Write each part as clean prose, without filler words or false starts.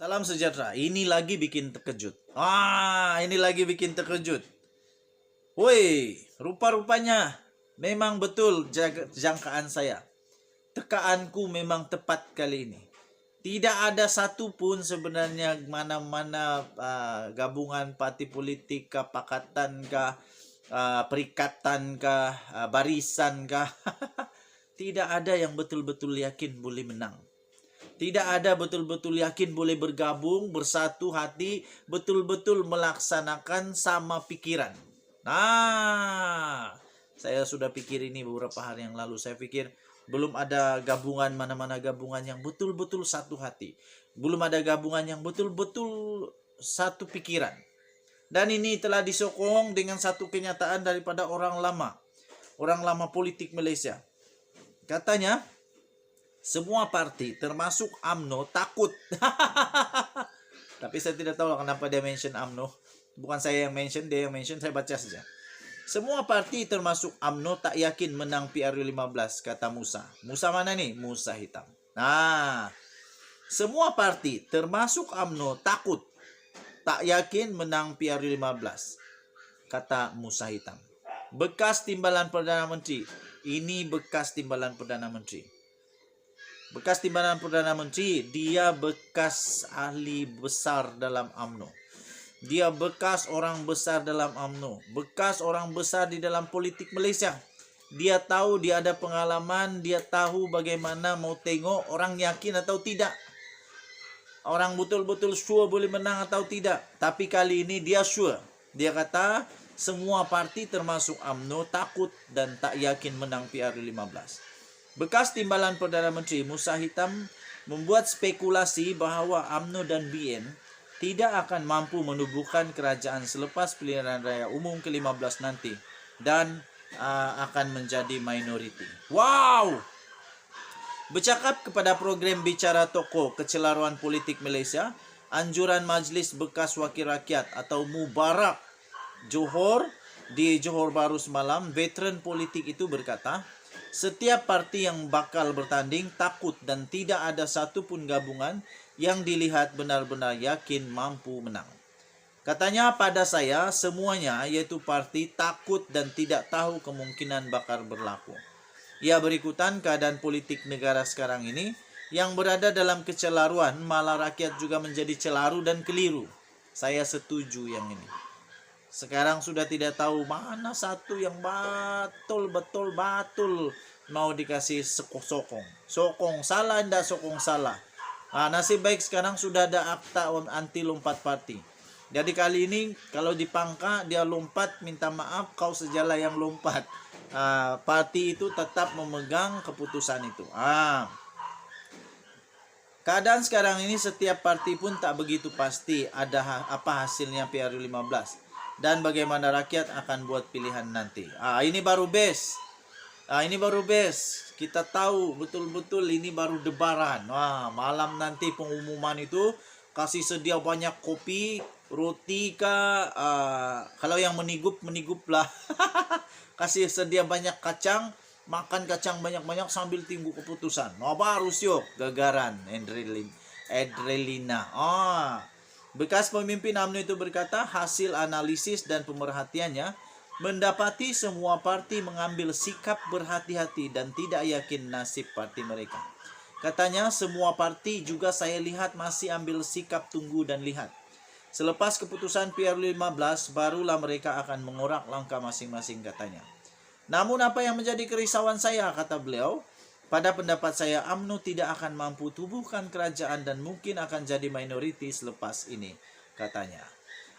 Salam sejahtera. Ini lagi bikin terkejut. Ini lagi bikin terkejut. Woi, rupa-rupanya memang betul jangkaan saya. Tekaanku memang tepat kali ini. Tidak ada satupun sebenarnya mana-mana gabungan parti politik kah, pakatan kah, perikatan kah, barisan kah. Tidak ada yang betul-betul yakin boleh menang. Tidak ada betul-betul yakin boleh bergabung, bersatu hati, betul-betul melaksanakan sama pikiran. Nah, saya sudah pikir ini beberapa hari yang lalu. Saya pikir belum ada gabungan mana-mana gabungan yang betul-betul satu hati. Belum ada gabungan yang betul-betul satu pikiran. Dan ini telah disokong dengan satu kenyataan daripada orang lama politik Malaysia. Katanya, semua parti termasuk UMNO takut. Tapi saya tidak tahu kenapa dia mention UMNO. Bukan saya yang mention, dia yang mention, saya baca saja. Semua parti termasuk UMNO tak yakin menang PRU15, kata Musa. Musa mana nih? Musa hitam. Nah, semua parti termasuk UMNO takut, tak yakin menang PRU15, kata Musa hitam. Bekas timbalan Perdana Menteri. Ini bekas timbalan Perdana Menteri. Bekas timbalan Perdana Menteri, dia bekas ahli besar dalam UMNO. Dia bekas orang besar dalam UMNO. Bekas orang besar di dalam politik Malaysia. Dia tahu, dia ada pengalaman, dia tahu bagaimana mau tengok orang yakin atau tidak. Orang betul-betul sure boleh menang atau tidak. Tapi kali ini dia sure. Dia kata semua parti termasuk UMNO takut dan tak yakin menang PRU15. Bekas timbalan Perdana Menteri Musa Hitam membuat spekulasi bahawa UMNO dan BN tidak akan mampu menubuhkan kerajaan selepas pilihan raya umum ke-15 nanti dan akan menjadi minoriti. Wow! Bercakap kepada program Bicara Tokoh Kecelaruan Politik Malaysia, anjuran Majlis Bekas Wakil Rakyat atau Mubarak Johor di Johor Bahru semalam, veteran politik itu berkata, setiap parti yang bakal bertanding takut dan tidak ada satu pun gabungan yang dilihat benar-benar yakin mampu menang. Katanya pada saya semuanya yaitu parti takut dan tidak tahu kemungkinan bakal berlaku. Ia berikutan keadaan politik negara sekarang ini yang berada dalam kecelaruan, malah rakyat juga menjadi celaru dan keliru. Saya setuju yang ini. Sekarang sudah tidak tahu mana satu yang betul mau dikasih sokong. Sokong salah, ndak sokong salah. Nasib baik sekarang sudah ada akta anti lompat parti. Jadi kali ini kalau dipangka dia lompat, minta maaf kau sejalah yang lompat. Parti itu tetap memegang keputusan itu. Keadaan sekarang ini setiap parti pun tak begitu pasti ada apa hasilnya PRU15. Dan bagaimana rakyat akan buat pilihan nanti. Ini baru best. Ini baru best. Kita tahu betul-betul ini baru debaran. Malam nanti pengumuman itu kasih sedia banyak kopi, roti kah, kalau yang menigup lah. Kasih sedia banyak kacang, makan kacang banyak-banyak sambil tunggu keputusan. Baru siok gagaran Adrelina. Bekas pemimpin UMNO itu berkata hasil analisis dan pemerhatiannya mendapati semua parti mengambil sikap berhati-hati dan tidak yakin nasib parti mereka. Katanya semua parti juga saya lihat masih ambil sikap tunggu dan lihat. Selepas keputusan PRU15 barulah mereka akan mengorak langkah masing-masing katanya. Namun apa yang menjadi kerisauan saya, kata beliau, pada pendapat saya UMNO tidak akan mampu tubuhkan kerajaan dan mungkin akan jadi minoriti selepas ini, katanya.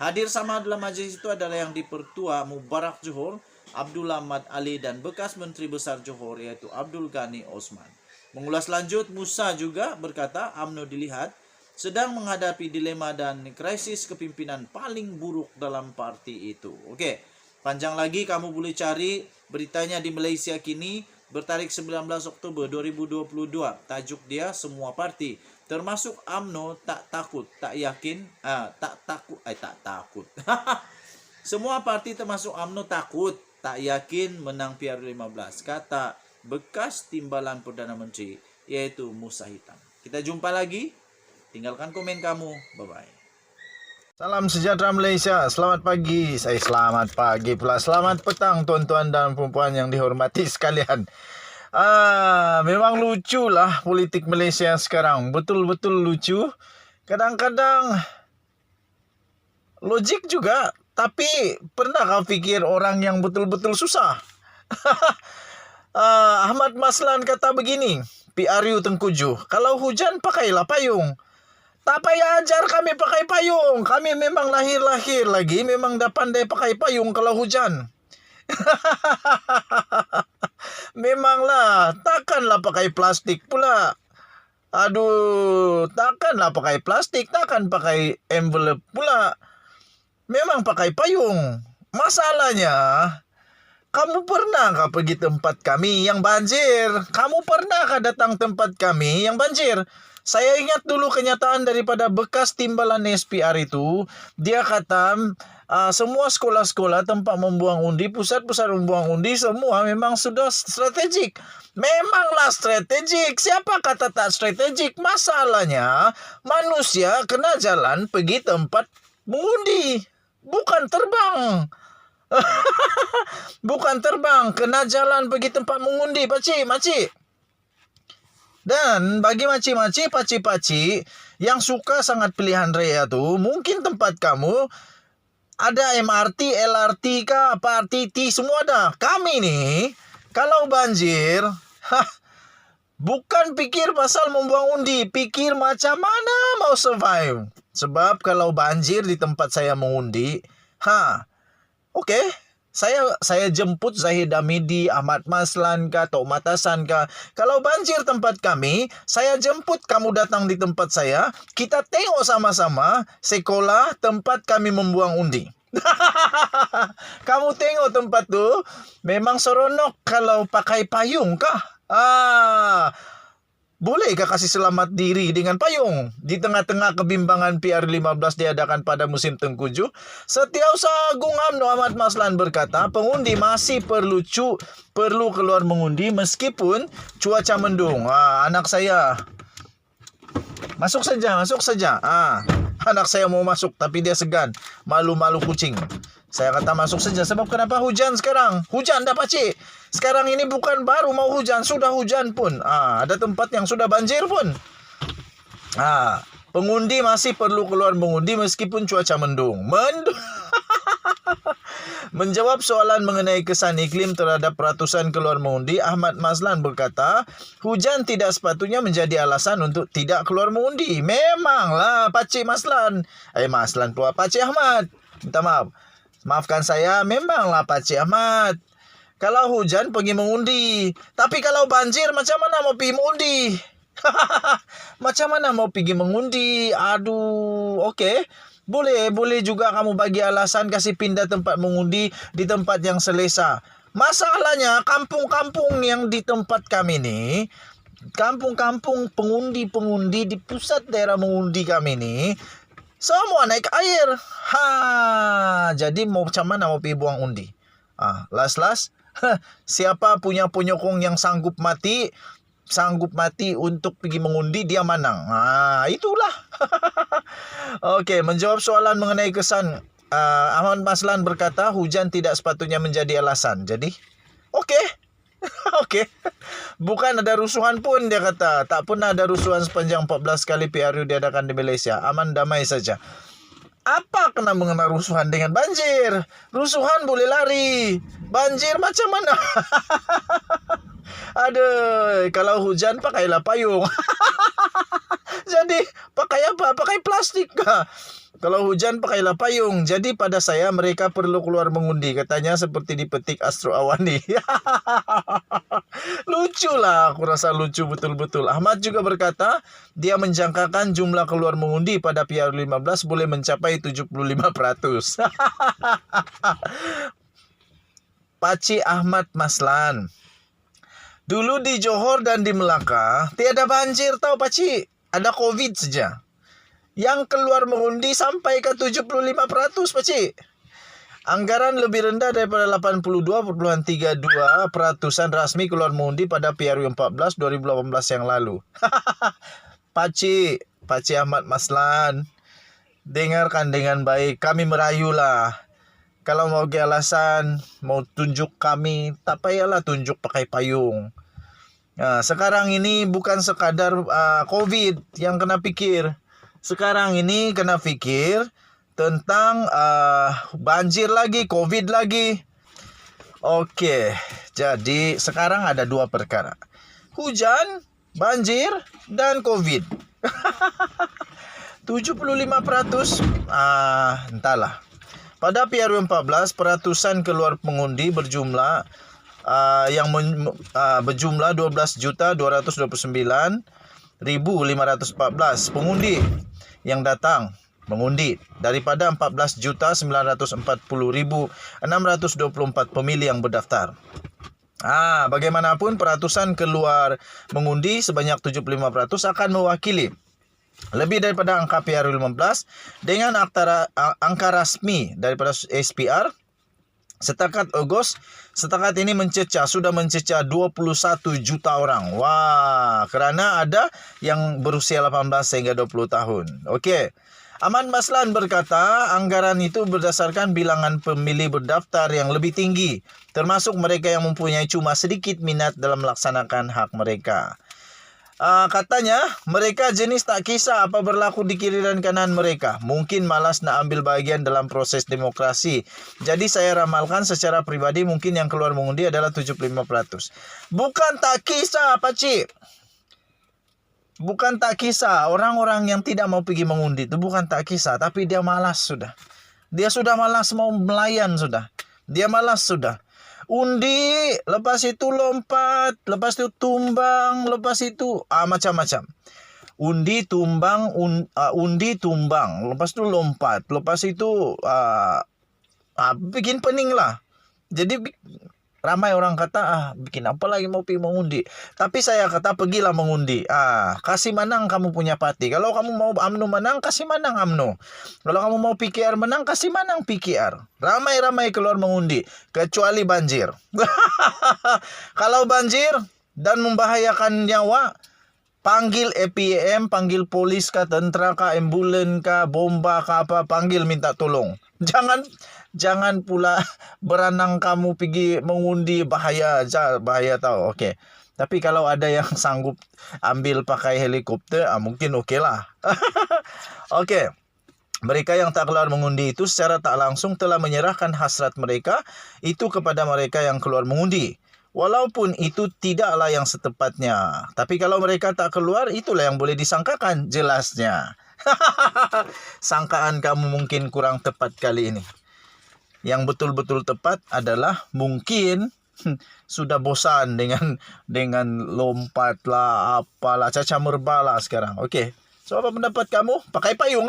Hadir sama dalam majlis itu adalah yang dipertua Mubarak Johor, Abdul Ahmad Ali dan bekas Menteri Besar Johor yaitu Abdul Ghani Osman. Mengulas lanjut, Musa juga berkata UMNO dilihat sedang menghadapi dilema dan krisis kepimpinan paling buruk dalam parti itu. Oke, panjang lagi kamu boleh cari beritanya di Malaysia kini. Bertarik 19 Oktober 2022, tajuk dia semua parti termasuk UMNO tak takut, tak yakin, tak takut. Semua parti termasuk UMNO takut, tak yakin menang PRU15, kata bekas timbalan Perdana Menteri yaitu Musa Hitam. Kita jumpa lagi Tinggalkan komen kamu. Bye-bye. Salam sejahtera Malaysia. Selamat pagi. Selamat pagi pula. Selamat petang tuan-tuan dan puan-puan yang dihormati sekalian. Memang lucu lah politik Malaysia sekarang. Betul-betul lucu. Kadang-kadang logik juga. Tapi pernah kau fikir orang yang betul-betul susah? Ahmad Maslan kata begini, PRU Tengkujuh, kalau hujan pakailah payung. Tak payah ajar kami pakai payung. Kami memang lahir-lahir lagi memang dah pandai pakai payung kalau hujan. Memanglah, takkanlah pakai plastik pula. Aduh, takkanlah pakai plastik, takkan pakai envelope pula. Memang pakai payung. Masalahnya, kamu pernahkah pergi tempat kami yang banjir? Kamu pernahkah datang tempat kami yang banjir? Saya ingat dulu kenyataan daripada bekas timbalan SPR itu. Dia kata semua sekolah-sekolah tempat membuang undi, pusat-pusat membuang undi, semua memang sudah strategik. Memanglah strategik. Siapa kata tak strategik? Masalahnya manusia kena jalan pergi tempat mengundi. Bukan terbang. Bukan terbang. Kena jalan pergi tempat mengundi, pakcik, makcik. Dan bagi makcik-makcik, pakcik-pakcik yang suka sangat pilihan raya tu, mungkin tempat kamu ada MRT, LRT kah, apa RTT, semua ada. Kami ni, kalau banjir, bukan fikir pasal membuang undi, fikir macam mana mau survive. Sebab kalau banjir di tempat saya mengundi, okey. Saya jemput Zahid Hamidi, Ahmad Maslan kah, Tok Matasan kah. Kalau banjir tempat kami, saya jemput kamu datang di tempat saya. Kita tengok sama-sama sekolah tempat kami membuang undi. Kamu tengok tempat tu, memang seronok kalau pakai payung kah? Bolehkah kasih selamat diri dengan payung? Di tengah-tengah kebimbangan PR15 diadakan pada musim tengkujuh, Setiausaha Agung UMNO Ahmad Maslan berkata, pengundi masih perlu keluar mengundi meskipun cuaca mendung. Anak saya, masuk saja. Anak saya mau masuk tapi dia segan. Malu-malu kucing. Saya kata masuk saja. Sebab kenapa hujan sekarang? Hujan dah pakcik. Sekarang ini bukan baru mau hujan. Sudah hujan pun. Ada tempat yang sudah banjir pun. Pengundi masih perlu keluar mengundi meskipun cuaca mendung. Menjawab soalan mengenai kesan iklim terhadap ratusan keluar mengundi, Ahmad Maslan berkata, hujan tidak sepatutnya menjadi alasan untuk tidak keluar mengundi. Memanglah pakcik Maslan. Maslan pula pakcik Ahmad. Minta maaf. Maafkan saya, memanglah pakcik Ahmad. Kalau hujan pergi mengundi. Tapi kalau banjir macam mana mau pergi mengundi? Macam mana mau pergi mengundi? Aduh, okey. Boleh juga kamu bagi alasan kasih pindah tempat mengundi di tempat yang selesa. Masalahnya kampung-kampung yang di tempat kami ni, kampung-kampung pengundi-pengundi di pusat daerah mengundi kami ni, semua naik air. Jadi mau macam mana mau pergi buang undi? Last. Siapa punya penyokong yang sanggup mati untuk pergi mengundi, dia menang. Itulah. Okey, menjawab soalan mengenai kesan, Ahmad Maslan berkata hujan tidak sepatutnya menjadi alasan. Jadi, okey. Okey. Bukan ada rusuhan pun, dia kata. Tak pernah ada rusuhan sepanjang 14 kali PRU diadakan di Malaysia. Aman damai saja. Apa kena mengenai rusuhan dengan banjir? Rusuhan boleh lari. Banjir macam mana? Aduh, kalau hujan pakailah payung. Jadi, pakai apa? Pakai plastik kah? Kalau hujan pakailah payung. Jadi pada saya mereka perlu keluar mengundi. Katanya seperti dipetik Astro Awani. Lucu lah. Aku rasa lucu betul-betul. Ahmad juga berkata dia menjangkakan jumlah keluar mengundi pada PR15 boleh mencapai 75%. Pakcik Ahmad Maslan. Dulu di Johor dan di Melaka tiada banjir tau pakcik. Ada COVID saja. Yang keluar mengundi sampai ke 75%, pakcik. Anggaran lebih rendah daripada 82.32% rasmi keluar mengundi pada PRU 14 2018 yang lalu. Pakcik, Pakcik Ahmad Maslan, dengarkan dengan baik. Kami merayulah. Kalau mau ke alasan, mau tunjuk kami, tak payahlah tunjuk pakai payung. Nah, sekarang ini bukan sekadar COVID yang kena pikir. Sekarang ini kena fikir tentang banjir lagi, COVID lagi. Oke, jadi sekarang ada dua perkara. Hujan, banjir, dan COVID. 75%, entahlah. Pada PRU 14, peratusan keluar pengundi berjumlah berjumlah 12.229.514 pengundi yang datang mengundi daripada 14.940.624 pemilih yang berdaftar. Bagaimanapun peratusan keluar mengundi sebanyak 75% akan mewakili lebih daripada angka PRU 15 dengan angka rasmi daripada SPR setakat Ogos. Setakat ini sudah mencecah 21 juta orang. Wah, kerana ada yang berusia 18 hingga 20 tahun. Okey. Ahmad Maslan berkata anggaran itu berdasarkan bilangan pemilih berdaftar yang lebih tinggi, termasuk mereka yang mempunyai cuma sedikit minat dalam melaksanakan hak mereka. Katanya mereka jenis tak kisah apa berlaku di kiri dan kanan mereka. Mungkin malas nak ambil bahagian dalam proses demokrasi. Jadi saya ramalkan secara pribadi mungkin yang keluar mengundi adalah 75%. Bukan tak kisah, pakcik. Bukan tak kisah. Orang-orang yang tidak mau pergi mengundi itu bukan tak kisah, tapi dia malas sudah. Dia sudah malas mau melayan sudah. Dia malas sudah. Undi, lepas itu lompat, lepas itu tumbang, lepas itu macam-macam. Undi, tumbang, undi, tumbang, lepas itu lompat, lepas itu bikin pening lah. Jadi ramai orang kata, bikin apa lagi mau pergi mengundi. Tapi saya kata, pergilah mengundi. Kasih menang kamu punya parti. Kalau kamu mau UMNO menang, kasih menang UMNO. Kalau kamu mau PKR menang, kasih menang PKR. Ramai-ramai keluar mengundi. Kecuali banjir. Kalau banjir dan membahayakan nyawa, panggil APM, panggil polis kah, tentera kah, ambulan kah, bomba kah apa, panggil minta tolong. Jangan pula beranang kamu pergi mengundi, bahaya tahu. Okey. Tapi kalau ada yang sanggup ambil pakai helikopter, mungkin okeylah. Okey. Mereka yang tak keluar mengundi itu secara tak langsung telah menyerahkan hasrat mereka itu kepada mereka yang keluar mengundi. Walaupun itu tidaklah yang setepatnya. Tapi kalau mereka tak keluar, itulah yang boleh disangkakan jelasnya. Sangkaan kamu mungkin kurang tepat kali ini. Yang betul-betul tepat adalah mungkin sudah bosan dengan lompat lah, apalah, caca merbalah sekarang. Okey. So apa pendapat kamu? Pakai payung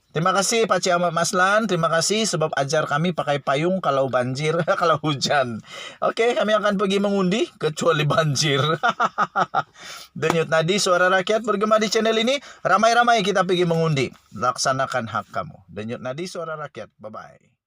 Terima kasih Pakcik Ahmad Maslan. Terima kasih sebab ajar kami pakai payung kalau banjir, kalau hujan. Okey, kami akan pergi mengundi kecuali banjir. Denyut Nadi Suara Rakyat bergema di channel ini. Ramai-ramai kita pergi mengundi. Laksanakan hak kamu. Denyut Nadi Suara Rakyat. Bye-bye.